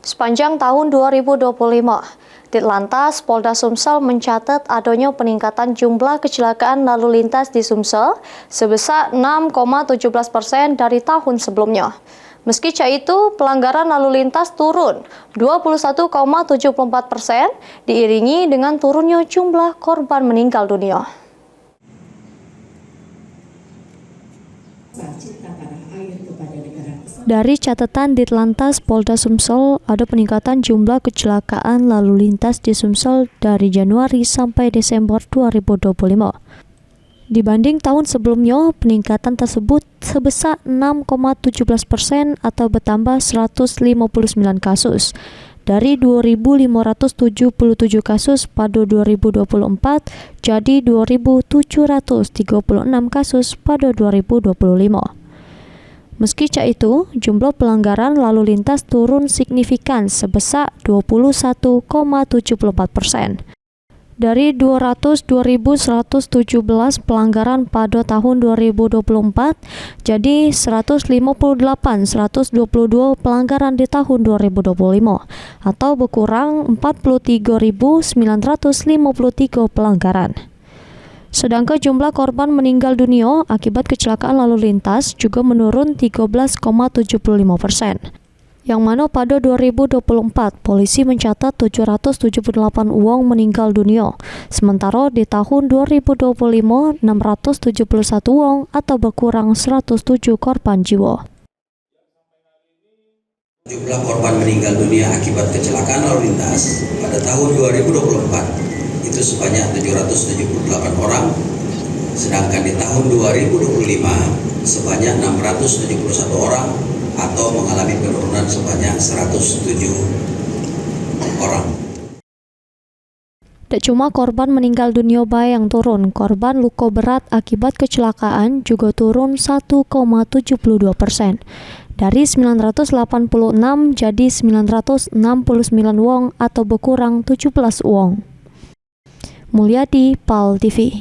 Sepanjang tahun 2025, Ditlantas Polda Sumsel mencatat adanya peningkatan jumlah kecelakaan lalu lintas di Sumsel sebesar 6,17% dari tahun sebelumnya. Meski itu, pelanggaran lalu lintas turun 21,74%, diiringi dengan turunnya jumlah korban meninggal dunia. Dari catatan Ditlantas Polda Sumsel, ada peningkatan jumlah kecelakaan lalu lintas di Sumsel dari Januari sampai Desember 2025. Dibanding tahun sebelumnya, peningkatan tersebut sebesar 6,17% atau bertambah 159 kasus. Dari 2.577 kasus pada 2024 jadi 2.736 kasus pada 2025. Meski itu, jumlah pelanggaran lalu lintas turun signifikan sebesar 21,74%. Dari 202.117 pelanggaran pada tahun 2024, jadi 158.122 pelanggaran di tahun 2025, atau berkurang 43.953 pelanggaran. Sedangkan jumlah korban meninggal dunia akibat kecelakaan lalu lintas juga menurun 13,75%. Yang mana pada 2024, polisi mencatat 778 orang meninggal dunia. Sementara di tahun 2025, 671 orang atau berkurang 107 korban jiwa. Jumlah korban meninggal dunia akibat kecelakaan lalu lintas pada tahun 2024 itu sebanyak 778 orang, sedangkan di tahun 2025 sebanyak 671 orang atau mengalami penurunan sebanyak 107 orang. Tak cuma korban meninggal dunia yang turun, korban luka berat akibat kecelakaan juga turun 1,72%. Dari 986 jadi 969 wong atau berkurang 17 wong. Mulyadi, PAL TV.